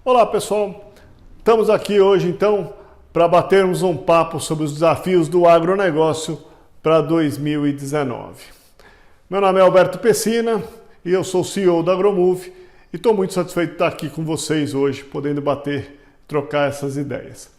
Olá pessoal, estamos aqui hoje então para batermos um papo sobre os desafios do agronegócio para 2019. Meu nome é Alberto Pessina e eu sou o CEO da Agromove e estou muito satisfeito de estar aqui com vocês hoje, podendo trocar essas ideias.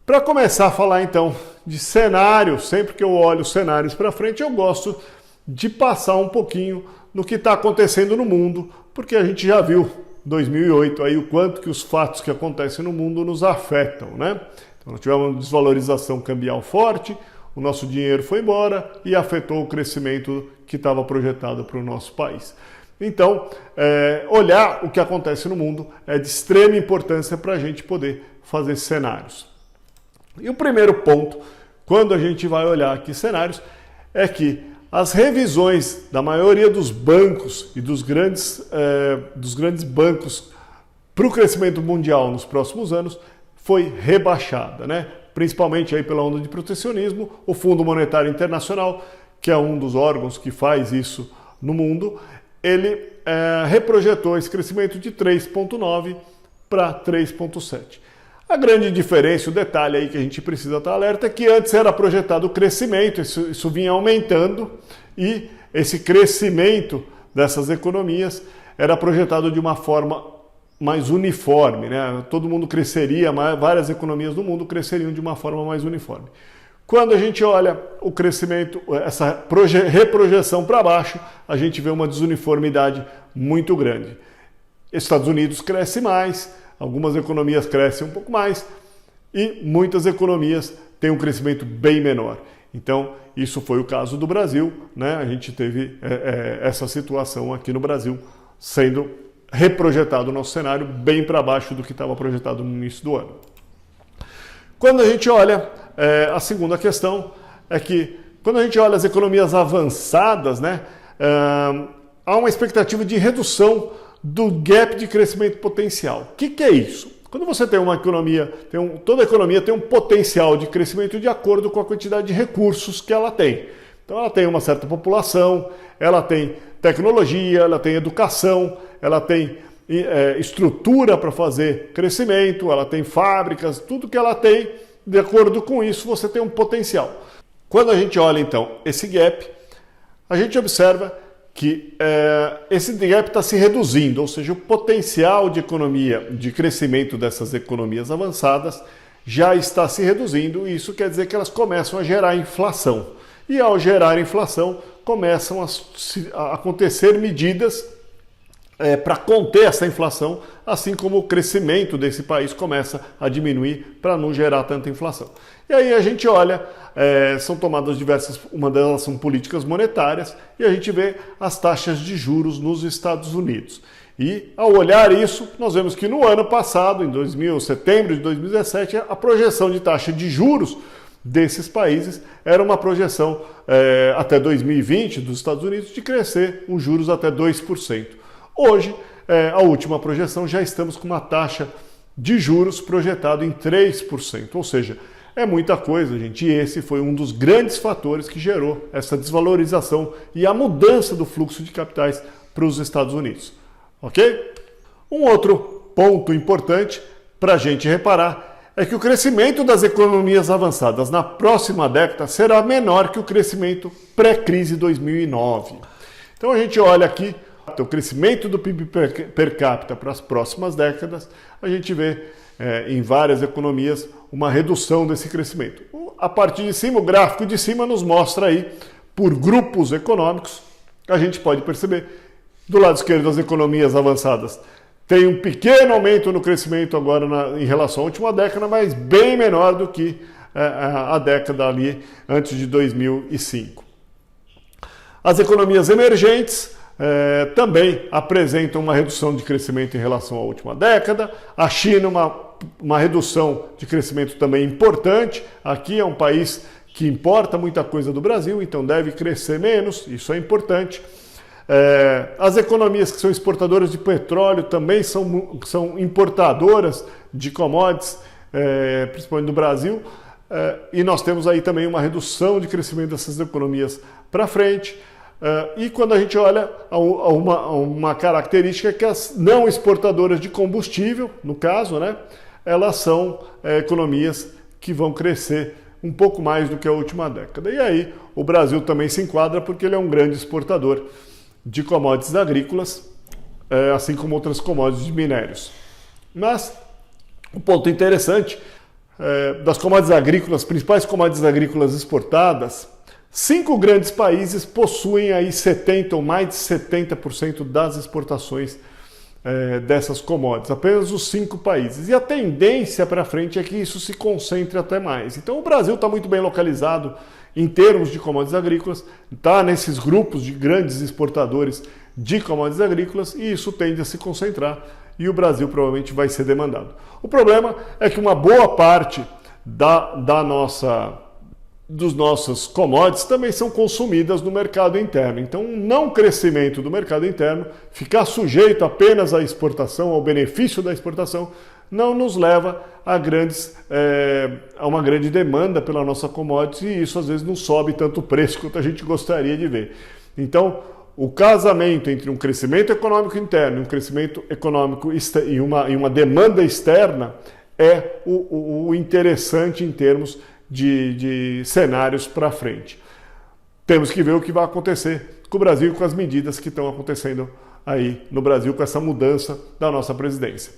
Para começar a falar então de cenário, sempre que eu olho cenários para frente, eu gosto de passar um pouquinho no que está acontecendo no mundo, porque a gente já viu 2008 aí o quanto que os fatos que acontecem no mundo nos afetam, né? Então nós tivemos uma desvalorização cambial forte, o nosso dinheiro foi embora e afetou o crescimento que estava projetado para o nosso país. Então, olhar o que acontece no mundo é de extrema importância para a gente poder fazer cenários. E o primeiro ponto, quando a gente vai olhar aqui cenários, é que as revisões da maioria dos bancos e dos grandes bancos para o crescimento mundial nos próximos anos foi rebaixada, né? Principalmente aí pela onda de protecionismo. O Fundo Monetário Internacional, que é um dos órgãos que faz isso no mundo, ele reprojetou esse crescimento de 3,9 para 3,7. A grande diferença, o detalhe aí que a gente precisa estar alerta é que antes era projetado o crescimento, isso vinha aumentando e esse crescimento dessas economias era projetado de uma forma mais uniforme, né? Todo mundo cresceria, várias economias do mundo cresceriam de uma forma mais uniforme. Quando a gente olha o crescimento, essa reprojeção para baixo, a gente vê uma desuniformidade muito grande. Estados Unidos cresce mais, algumas economias crescem um pouco mais e muitas economias têm um crescimento bem menor. Então, isso foi o caso do Brasil, né? A gente teve essa situação aqui no Brasil, sendo reprojetado o nosso cenário bem para baixo do que estava projetado no início do ano. Quando a gente olha, a segunda questão é que, quando a gente olha as economias avançadas, né, há uma expectativa de redução do gap de crescimento potencial. O que é isso? Quando você tem uma economia, toda economia tem um potencial de crescimento de acordo com a quantidade de recursos que ela tem. Então ela tem uma certa população, ela tem tecnologia, ela tem educação, ela tem estrutura para fazer crescimento, ela tem fábricas, tudo que ela tem, de acordo com isso você tem um potencial. Quando a gente olha então esse gap, a gente observa que esse gap está se reduzindo, ou seja, o potencial de economia, de crescimento dessas economias avançadas já está se reduzindo, e isso quer dizer que elas começam a gerar inflação. E ao gerar inflação, começam a acontecer medidas para conter essa inflação, assim como o crescimento desse país começa a diminuir para não gerar tanta inflação. E aí a gente olha, são tomadas uma delas são políticas monetárias, e a gente vê as taxas de juros nos Estados Unidos. E ao olhar isso, nós vemos que no ano passado, em setembro de 2017, a projeção de taxa de juros desses países era uma projeção até 2020 dos Estados Unidos de crescer os juros até 2%. Hoje, a última projeção, já estamos com uma taxa de juros projetado em 3%, ou seja, é muita coisa, gente, e esse foi um dos grandes fatores que gerou essa desvalorização e a mudança do fluxo de capitais para os Estados Unidos, ok? Um outro ponto importante para a gente reparar é que o crescimento das economias avançadas na próxima década será menor que o crescimento pré-crise 2009. Então a gente olha aqui o crescimento do PIB per capita para as próximas décadas, a gente vê em várias economias uma redução desse crescimento. A partir de cima, o gráfico de cima nos mostra aí, por grupos econômicos, a gente pode perceber, do lado esquerdo as economias avançadas tem um pequeno aumento no crescimento agora em relação à última década, mas bem menor do que a década ali antes de 2005. As economias emergentes também apresentam uma redução de crescimento em relação à última década. A China, uma redução de crescimento também importante. Aqui é um país que importa muita coisa do Brasil, então deve crescer menos, isso é importante. As economias que são exportadoras de petróleo também são importadoras de commodities, principalmente do Brasil, e nós temos aí também uma redução de crescimento dessas economias para frente. E quando a gente olha a uma característica que as não exportadoras de combustível, no caso, né, elas são economias que vão crescer um pouco mais do que a última década. E aí o Brasil também se enquadra porque ele é um grande exportador de commodities agrícolas, assim como outras commodities de minérios. Mas um ponto interessante, das commodities agrícolas, principais commodities agrícolas exportadas, 5 grandes países possuem aí 70% ou mais de 70% das exportações dessas commodities, apenas os 5 países. E a tendência para frente é que isso se concentre até mais. Então o Brasil está muito bem localizado em termos de commodities agrícolas, está nesses grupos de grandes exportadores de commodities agrícolas e isso tende a se concentrar e o Brasil provavelmente vai ser demandado. O problema é que uma boa parte dos nossos commodities também são consumidas no mercado interno. Então, um não crescimento do mercado interno, ficar sujeito apenas à exportação, ao benefício da exportação, não nos leva a uma grande demanda pela nossa commodity e isso às vezes não sobe tanto o preço quanto a gente gostaria de ver. Então, o casamento entre um crescimento econômico interno e um crescimento econômico e uma demanda externa é o interessante em termos de cenários para frente. Temos que ver o que vai acontecer com o Brasil e com as medidas que estão acontecendo aí no Brasil com essa mudança da nossa presidência.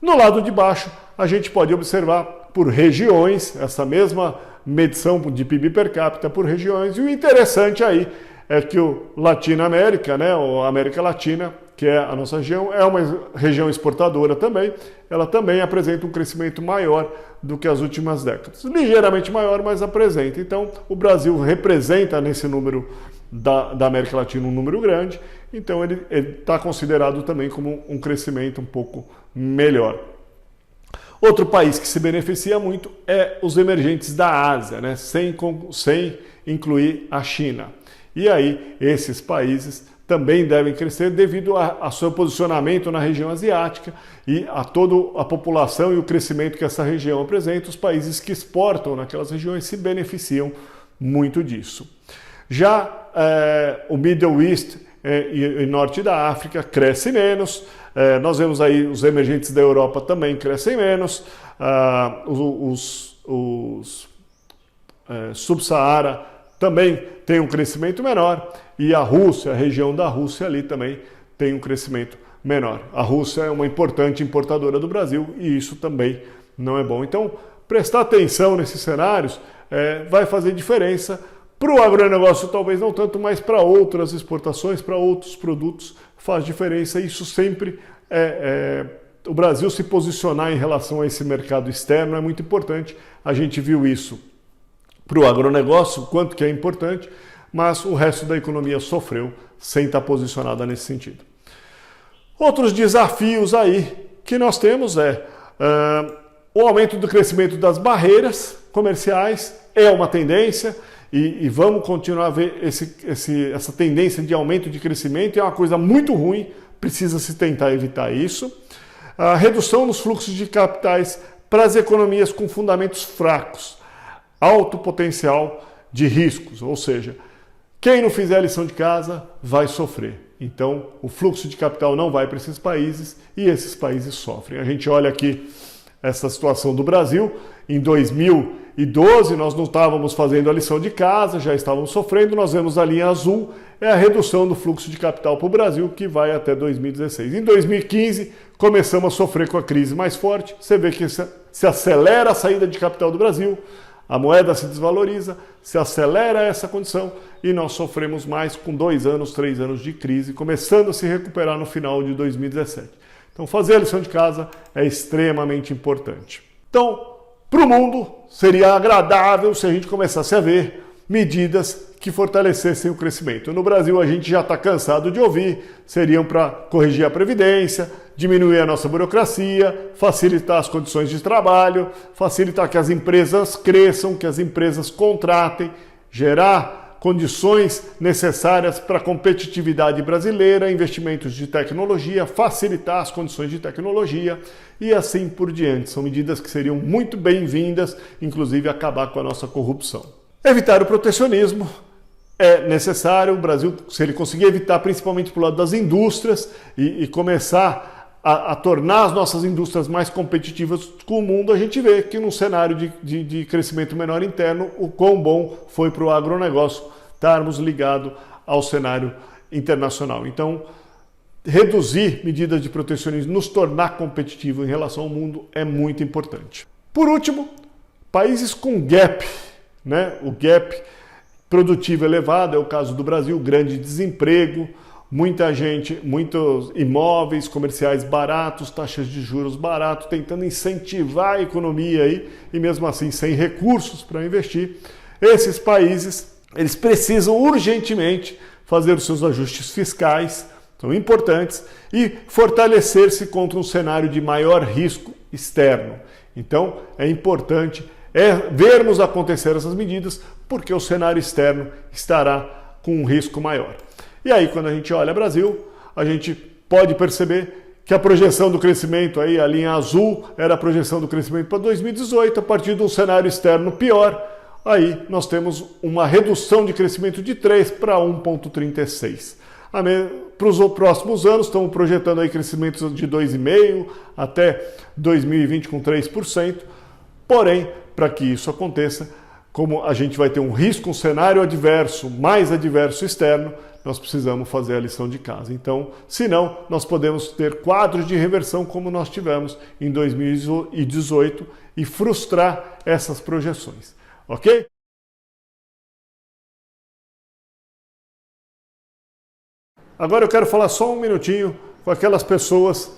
No lado de baixo, a gente pode observar por regiões, essa mesma medição de PIB per capita por regiões, e o interessante aí é que o Latinoamérica, né, a América Latina, que é a nossa região, é uma região exportadora também, ela também apresenta um crescimento maior do que as últimas décadas. Ligeiramente maior, mas apresenta. Então, o Brasil representa nesse número da América Latina um número grande, então ele está considerado também como um crescimento um pouco melhor. Outro país que se beneficia muito é os emergentes da Ásia, né, sem incluir a China. E aí, esses países também devem crescer devido ao seu posicionamento na região asiática e a toda a população e o crescimento que essa região apresenta. Os países que exportam naquelas regiões se beneficiam muito disso. Já o Middle East e Norte da África crescem menos. Nós vemos aí os emergentes da Europa também crescem menos. Os Sub-Saara também tem um crescimento menor e a Rússia, a região da Rússia ali também tem um crescimento menor. A Rússia é uma importante importadora do Brasil e isso também não é bom. Então, prestar atenção nesses cenários vai fazer diferença para o agronegócio, talvez não tanto, mas para outras exportações, para outros produtos faz diferença. Isso sempre o Brasil se posicionar em relação a esse mercado externo é muito importante. A gente viu isso para o agronegócio, quanto que é importante, mas o resto da economia sofreu sem estar posicionada nesse sentido. Outros desafios aí que nós temos o aumento do crescimento das barreiras comerciais é uma tendência e vamos continuar a ver essa tendência de aumento de crescimento, é uma coisa muito ruim, precisa se tentar evitar isso. A redução nos fluxos de capitais para as economias com fundamentos fracos, alto potencial de riscos, ou seja, quem não fizer a lição de casa vai sofrer. Então, o fluxo de capital não vai para esses países e esses países sofrem. A gente olha aqui essa situação do Brasil. Em 2012, nós não estávamos fazendo a lição de casa, já estávamos sofrendo. Nós vemos a linha azul, é a redução do fluxo de capital para o Brasil, que vai até 2016. Em 2015, começamos a sofrer com a crise mais forte. Você vê que se acelera a saída de capital do Brasil, a moeda se desvaloriza, se acelera essa condição e nós sofremos mais com 2 anos, 3 anos de crise, começando a se recuperar no final de 2017. Então, fazer a lição de casa é extremamente importante. Então, para o mundo, seria agradável se a gente começasse a ver medidas que fortalecessem o crescimento. No Brasil, a gente já está cansado de ouvir, seriam para corrigir a Previdência, diminuir a nossa burocracia, facilitar as condições de trabalho, facilitar que as empresas cresçam, que as empresas contratem, gerar condições necessárias para a competitividade brasileira, investimentos de tecnologia, facilitar as condições de tecnologia e assim por diante. São medidas que seriam muito bem-vindas, inclusive acabar com a nossa corrupção. Evitar o protecionismo é necessário o Brasil, se ele conseguir evitar principalmente para o lado das indústrias e começar a tornar as nossas indústrias mais competitivas com o mundo, a gente vê que num cenário de crescimento menor interno, o quão bom foi para o agronegócio estarmos ligados ao cenário internacional. Então, reduzir medidas de protecionismo, nos tornar competitivo em relação ao mundo é muito importante. Por último, países com gap, né? O gap produtivo elevado, é o caso do Brasil, grande desemprego, muita gente, muitos imóveis comerciais baratos, taxas de juros baratos, tentando incentivar a economia aí, e mesmo assim sem recursos para investir. Esses países, eles precisam urgentemente fazer os seus ajustes fiscais, são importantes, e fortalecer-se contra um cenário de maior risco externo. Então, é importante vermos acontecer essas medidas, porque o cenário externo estará com um risco maior. E aí, quando a gente olha Brasil, a gente pode perceber que a projeção do crescimento, aí, a linha azul, era a projeção do crescimento para 2018, a partir de um cenário externo pior, aí nós temos uma redução de crescimento de 3 para 1,36. Para os próximos anos, estamos projetando aí crescimentos de 2,5% até 2020 com 3%, porém, para que isso aconteça, como a gente vai ter um risco, um cenário adverso, mais adverso externo, nós precisamos fazer a lição de casa. Então, senão, nós podemos ter quadros de reversão como nós tivemos em 2018 e frustrar essas projeções. Ok? Agora eu quero falar só um minutinho com aquelas pessoas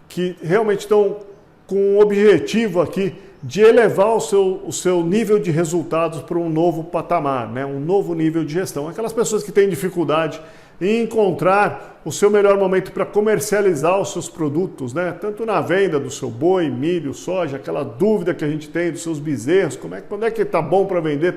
que realmente estão com um objetivo aqui de elevar o seu nível de resultados para um novo patamar, né? Um novo nível de gestão. Aquelas pessoas que têm dificuldade em encontrar o seu melhor momento para comercializar os seus produtos, né? Tanto na venda do seu boi, milho, soja, aquela dúvida que a gente tem dos seus bezerros, quando é que está bom para vender,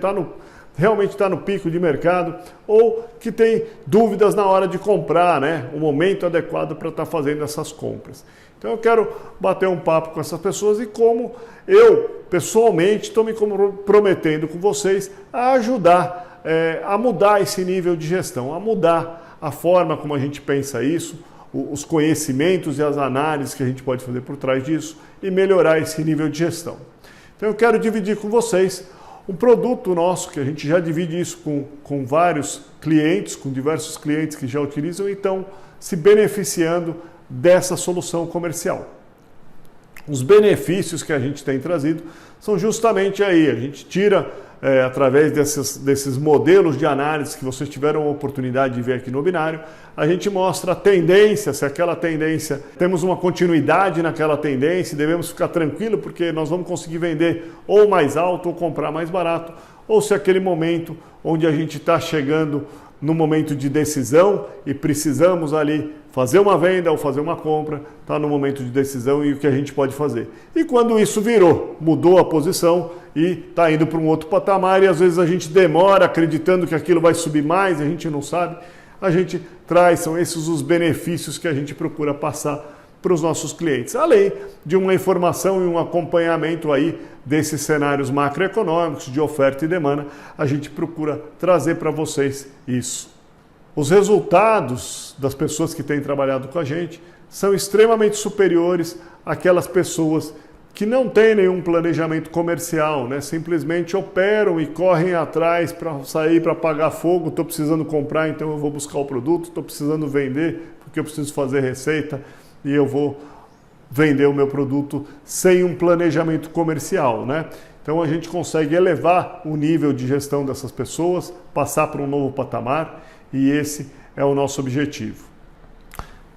realmente está no pico de mercado, ou que tem dúvidas na hora de comprar, né? O momento adequado para estar fazendo essas compras. Então eu quero bater um papo com essas pessoas e como eu, pessoalmente, estou me comprometendo com vocês a ajudar a mudar esse nível de gestão, a mudar a forma como a gente pensa isso, os conhecimentos e as análises que a gente pode fazer por trás disso e melhorar esse nível de gestão. Então eu quero dividir com vocês um produto nosso, que a gente já divide isso com vários clientes, com diversos clientes que já utilizam e estão se beneficiando dessa solução comercial. Os benefícios que a gente tem trazido são justamente aí, a gente tira, através desses modelos de análise que vocês tiveram a oportunidade de ver aqui no binário, a gente mostra a tendência, se aquela tendência, temos uma continuidade naquela tendência, devemos ficar tranquilo porque nós vamos conseguir vender ou mais alto ou comprar mais barato, ou se aquele momento onde a gente está chegando no momento de decisão e precisamos ali fazer uma venda ou fazer uma compra, está no momento de decisão e o que a gente pode fazer. E quando isso virou, mudou a posição e está indo para um outro patamar e às vezes a gente demora acreditando que aquilo vai subir mais, a gente não sabe, a gente traz, são esses os benefícios que a gente procura passar para os nossos clientes, além de uma informação e um acompanhamento aí desses cenários macroeconômicos de oferta e demanda, a gente procura trazer para vocês isso. Os resultados das pessoas que têm trabalhado com a gente são extremamente superiores àquelas pessoas que não têm nenhum planejamento comercial, né? Simplesmente operam e correm atrás para sair para pagar fogo, estou precisando comprar, então eu vou buscar o produto, estou precisando vender porque eu preciso fazer receita e eu vou vender o meu produto sem um planejamento comercial, né? Então a gente consegue elevar o nível de gestão dessas pessoas, passar para um novo patamar e esse é o nosso objetivo.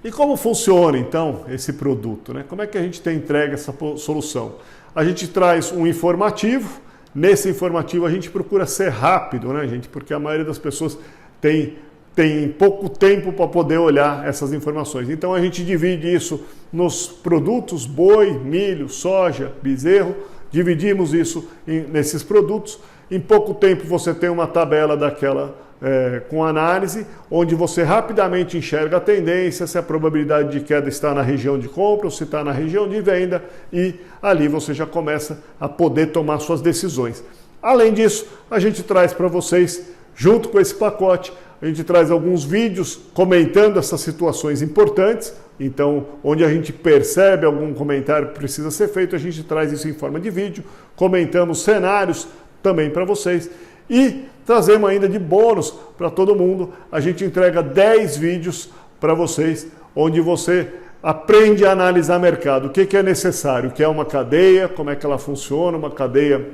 E como funciona então esse produto, né? Como é que a gente tem entregue essa solução? A gente traz um informativo, nesse informativo a gente procura ser rápido, né, gente? Porque a maioria das pessoas tem pouco tempo para poder olhar essas informações. Então a gente divide isso nos produtos boi, milho, soja, bezerro, dividimos isso nesses produtos. Em pouco tempo você tem uma tabela daquela com análise, onde você rapidamente enxerga a tendência, se a probabilidade de queda está na região de compra ou se está na região de venda e ali você já começa a poder tomar suas decisões. Além disso, a gente traz para vocês Junto com esse pacote, a gente traz alguns vídeos comentando essas situações importantes. Então, onde a gente percebe algum comentário que precisa ser feito, a gente traz isso em forma de vídeo, comentamos cenários também para vocês e trazemos ainda de bônus para todo mundo. A gente entrega 10 vídeos para vocês, onde você aprende a analisar mercado, o que é necessário, o que é uma cadeia, como é que ela funciona, uma cadeia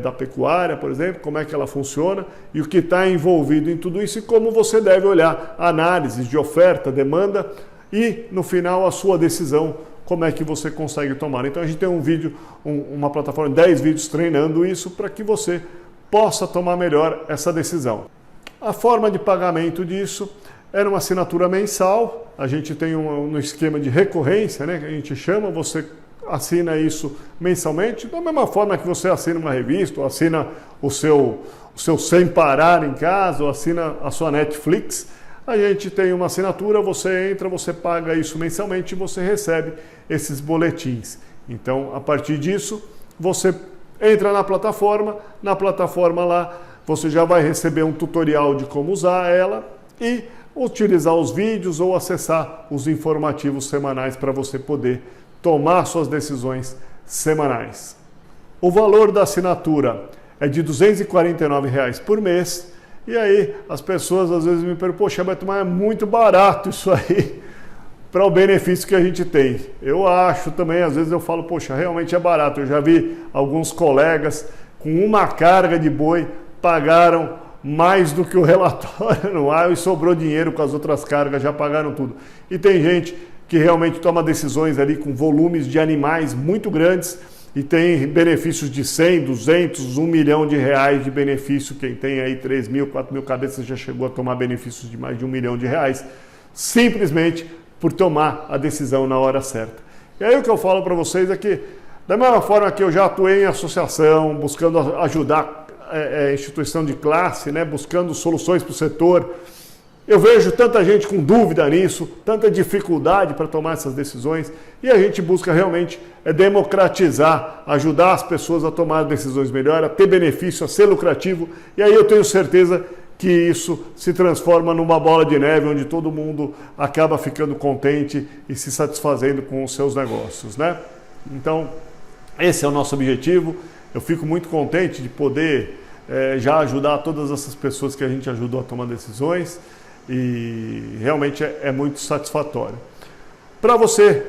da pecuária, por exemplo, como é que ela funciona e o que está envolvido em tudo isso e como você deve olhar análises de oferta, demanda e, no final, a sua decisão, como é que você consegue tomar. Então a gente tem um vídeo, uma plataforma, 10 vídeos treinando isso para que você possa tomar melhor essa decisão. A forma de pagamento disso era uma assinatura mensal, a gente tem um esquema de recorrência, né, que a gente chama, você assina isso mensalmente, da mesma forma que você assina uma revista, ou assina o seu Sem Parar em casa, ou assina a sua Netflix. A gente tem uma assinatura, você entra, você paga isso mensalmente e você recebe esses boletins. Então, a partir disso, você entra na plataforma lá você já vai receber um tutorial de como usar ela e utilizar os vídeos ou acessar os informativos semanais para você poder tomar suas decisões semanais. O valor da assinatura é de R$ 249 por mês. E aí as pessoas às vezes me perguntam, poxa, mas é muito barato isso aí para o benefício que a gente tem. Eu acho também, às vezes eu falo, poxa, realmente é barato. Eu já vi alguns colegas com uma carga de boi pagaram mais do que o relatório no ar e sobrou dinheiro com as outras cargas, já pagaram tudo. E tem gente que realmente toma decisões ali com volumes de animais muito grandes e tem benefícios de 100, 200, 1 milhão de reais de benefício. Quem tem aí 3 mil, 4 mil cabeças já chegou a tomar benefícios de mais de 1 milhão de reais, simplesmente por tomar a decisão na hora certa. E aí o que eu falo para vocês é que, da mesma forma que eu já atuei em associação, buscando ajudar a instituição de classe, né, buscando soluções para o setor, eu vejo tanta gente com dúvida nisso, tanta dificuldade para tomar essas decisões, e a gente busca realmente democratizar, ajudar as pessoas a tomar decisões melhores, a ter benefício, a ser lucrativo, e aí eu tenho certeza que isso se transforma numa bola de neve, onde todo mundo acaba ficando contente e se satisfazendo com os seus negócios, né? Então, esse é o nosso objetivo. Eu fico muito contente de poder já ajudar todas essas pessoas que a gente ajudou a tomar decisões, e realmente é muito satisfatório. Para você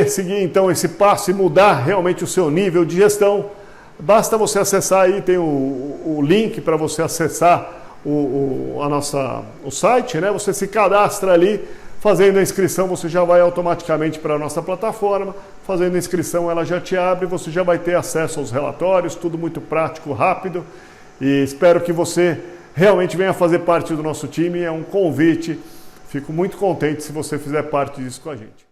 seguir então esse passo e mudar realmente o seu nível de gestão, basta você acessar aí, tem o link para você acessar o site, né? Você se cadastra ali, fazendo a inscrição você já vai automaticamente para a nossa plataforma, fazendo a inscrição ela já te abre, você já vai ter acesso aos relatórios, tudo muito prático, rápido, e espero que você realmente venha fazer parte do nosso time. É um convite, fico muito contente se você fizer parte disso com a gente.